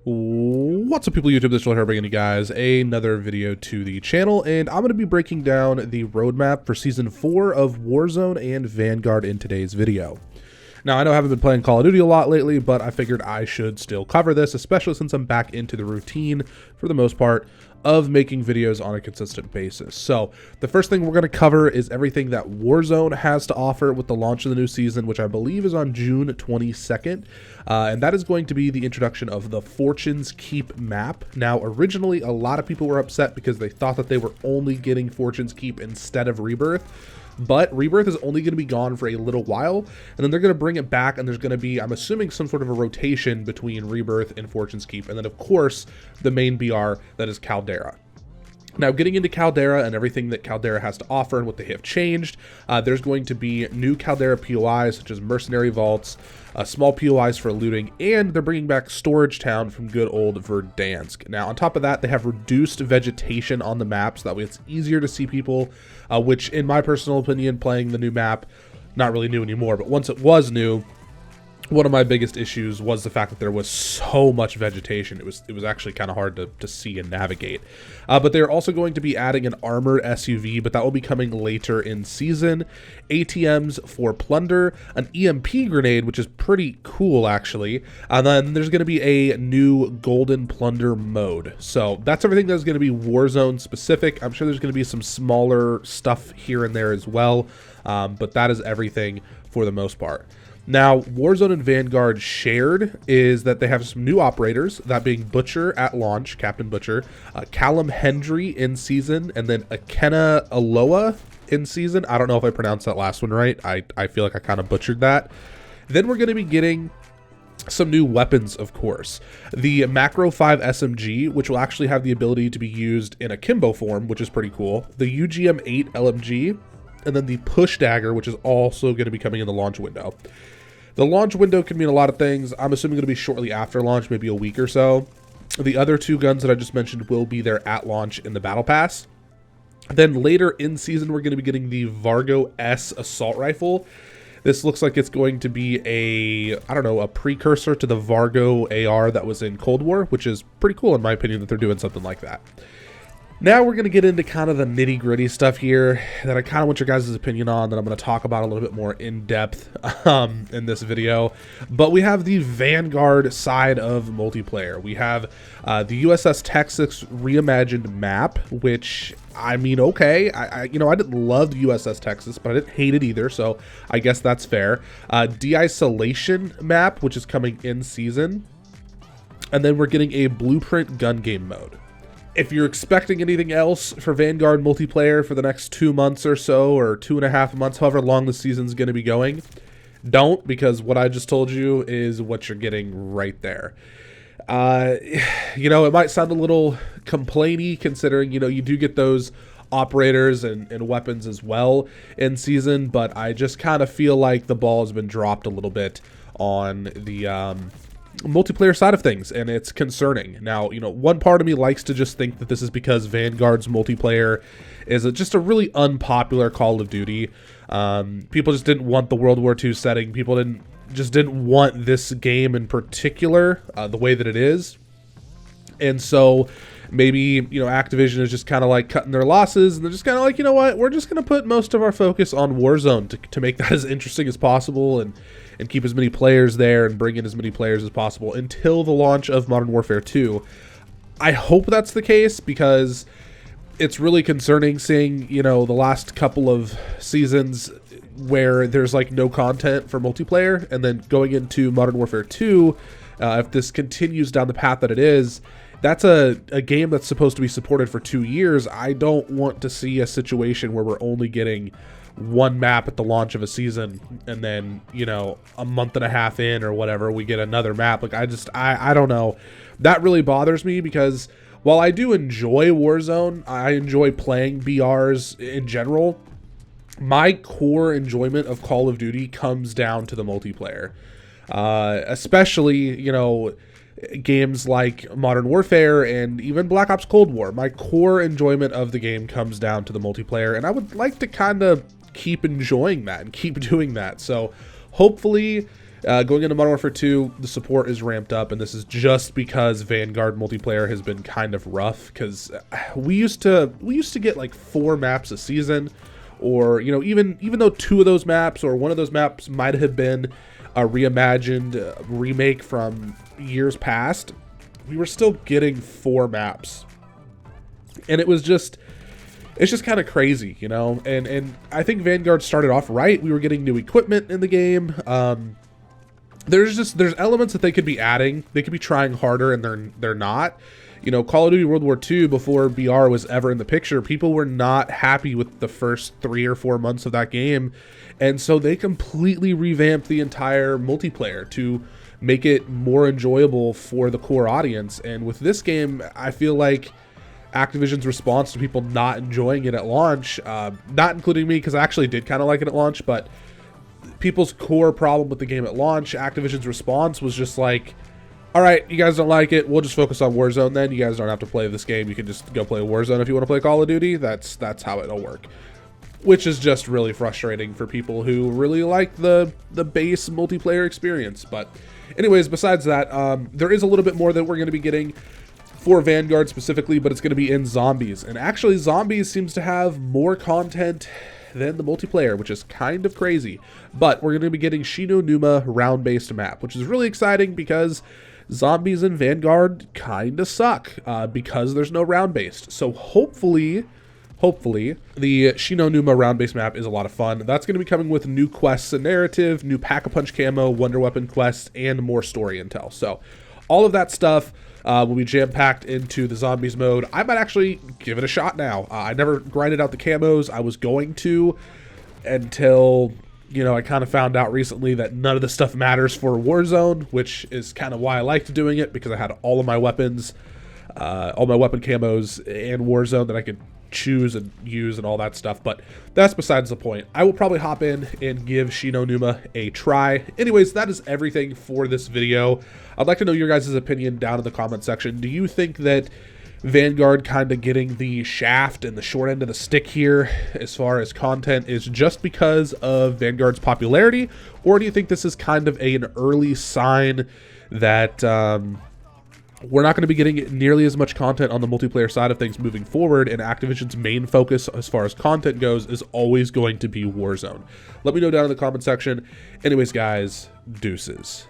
What's up, people? YouTube, this is here bringing you guys another video to the channel, and I'm going to be breaking down the roadmap for Season 4 of Warzone and Vanguard in today's video. Now, I know I haven't been playing Call of Duty a lot lately, but I figured I should still cover this, especially since I'm back into the routine, for the most part, of making videos on a consistent basis. So, the first thing we're going to cover is everything that Warzone has to offer with the launch of the new season, which I believe is on June 22nd, and that is going to be the introduction of the Fortune's Keep map. Now, originally, a lot of people were upset because they thought that they were only getting Fortune's Keep instead of Rebirth. But Rebirth is only going to be gone for a little while, and then they're going to bring it back, and there's going to be, I'm assuming, some sort of a rotation between Rebirth and Fortune's Keep, and then, of course, the main BR that is Caldera. Now, getting into Caldera and everything that Caldera has to offer and what they have changed, there's going to be new Caldera POIs, such as Mercenary Vaults, small POIs for looting, and they're bringing back Storage Town from good old Verdansk. Now, on top of that, they have reduced vegetation on the map, so that way it's easier to see people, which, in my personal opinion, playing the new map, not really new anymore, but once it was new, one of my biggest issues was the fact that there was so much vegetation. It was actually kind of hard to see and navigate. But they're also going to be adding an armored SUV, but that will be coming later in season. ATMs for plunder, an EMP grenade, which is pretty cool actually. And then there's going to be a new golden plunder mode. So that's everything that's going to be Warzone specific. I'm sure there's going to be some smaller stuff here and there as well. But that is everything for the most part. Now, Warzone and Vanguard shared is that they have some new operators, that being Butcher at launch, Captain Butcher, Callum Hendry in season, and then Akena Aloa in season. I don't know if I pronounced that last one right. I feel like I kind of butchered that. Then we're going to be getting some new weapons, of course. The Macro 5 SMG, which will actually have the ability to be used in akimbo form, which is pretty cool. The UGM 8 LMG, and then the Push Dagger, which is also going to be coming in the launch window. The launch window can mean a lot of things. I'm assuming it'll be shortly after launch, maybe a week or so. The other two guns that I just mentioned will be there at launch in the Battle Pass. Then later in season, we're going to be getting the Vargo S Assault Rifle. This looks like it's going to be a precursor to the Vargo AR that was in Cold War, which is pretty cool in my opinion that they're doing something like that. Now we're going to get into kind of the nitty-gritty stuff here that I kind of want your guys' opinion on, that I'm going to talk about a little bit more in depth in this video. But we have the Vanguard side of multiplayer. We have the USS Texas reimagined map, which, I mean, okay. I didn't love the USS Texas, but I didn't hate it either, so I guess that's fair. De-isolation map, which is coming in season. And then we're getting a blueprint gun game mode. If you're expecting anything else for Vanguard multiplayer for the next 2 months or so, or 2.5 months, however long the season's going to be going, don't, because what I just told you is what you're getting right there. It might sound a little complainy considering, you do get those operators and weapons as well in season, but I just kind of feel like the ball has been dropped a little bit on the multiplayer side of things, and it's concerning. Now, one part of me likes to just think that this is because Vanguard's multiplayer is just a really unpopular Call of Duty. People just didn't want the World War II setting. People didn't want this game in particular the way that it is. And so maybe, Activision is just kind of like cutting their losses, and they're just kind of like, you know what, we're just going to put most of our focus on Warzone to make that as interesting as possible and keep as many players there and bring in as many players as possible until the launch of Modern Warfare 2. I hope that's the case, because it's really concerning seeing, the last couple of seasons where there's like no content for multiplayer, and then going into Modern Warfare 2, if this continues down the path that it is, that's a game that's supposed to be supported for 2 years. I don't want to see a situation where we're only getting one map at the launch of a season, and then, a month and a half in or whatever, we get another map. Like, I don't know. That really bothers me, because while I do enjoy Warzone, I enjoy playing BRs in general, my core enjoyment of Call of Duty comes down to the multiplayer. Especially, games like Modern Warfare and even Black Ops Cold War. My core enjoyment of the game comes down to the multiplayer, and I would like to kind of keep enjoying that and keep doing that. So hopefully Going into Modern Warfare 2, the support is ramped up, and this is just because Vanguard multiplayer has been kind of rough, because we used to get like 4 maps a season, or, you know, even though 2 of those maps or 1 of those maps might have been a reimagined remake from years past, we were still getting 4 maps. And it's just kind of crazy, you know, and I think Vanguard started off right. We were getting new equipment in the game. There's elements that they could be adding. They could be trying harder, and they're not. You know, Call of Duty World War II, before BR was ever in the picture, people were not happy with the first 3 or 4 months of that game, and so they completely revamped the entire multiplayer to make it more enjoyable for the core audience. And with this game, I feel like Activision's response to people not enjoying it at launch, not including me, because I actually did kind of like it at launch, but people's core problem with the game at launch, Activision's response was just like, all right, you guys don't like it, we'll just focus on Warzone then. You guys don't have to play this game. You can just go play Warzone if you want to play Call of Duty. That's how it'll work. Which is just really frustrating for people who really like the base multiplayer experience. But anyways, besides that, there is a little bit more that we're going to be getting for Vanguard specifically, but it's going to be in Zombies. And actually, Zombies seems to have more content than the multiplayer, which is kind of crazy. But we're going to be getting Shino Numa round-based map, which is really exciting because Zombies and Vanguard kind of suck because there's no round-based. So hopefully the Shino Numa round-based map is a lot of fun. That's going to be coming with new quests and narrative, new Pack-a-Punch camo, Wonder Weapon quests, and more story intel. So all of that stuff will be jam-packed into the Zombies mode. I might actually give it a shot now. I never grinded out the camos. I was going to, until, you know, I kind of found out recently that none of the stuff matters for Warzone, which is kind of why I liked doing it, because I had all of my weapons, all my weapon camos in Warzone that I could choose and use and all that stuff. But that's besides the point. I will probably hop in and give Shino Numa a try. Anyways, that is everything for this video. I'd like to know your guys' opinion down in the comment section. Do you think that Vanguard kind of getting the shaft and the short end of the stick here as far as content is just because of Vanguard's popularity, or do you think this is kind of an early sign that we're not going to be getting nearly as much content on the multiplayer side of things moving forward, and Activision's main focus as far as content goes is always going to be Warzone? Let me know down in the comment section. Anyways, guys, deuces.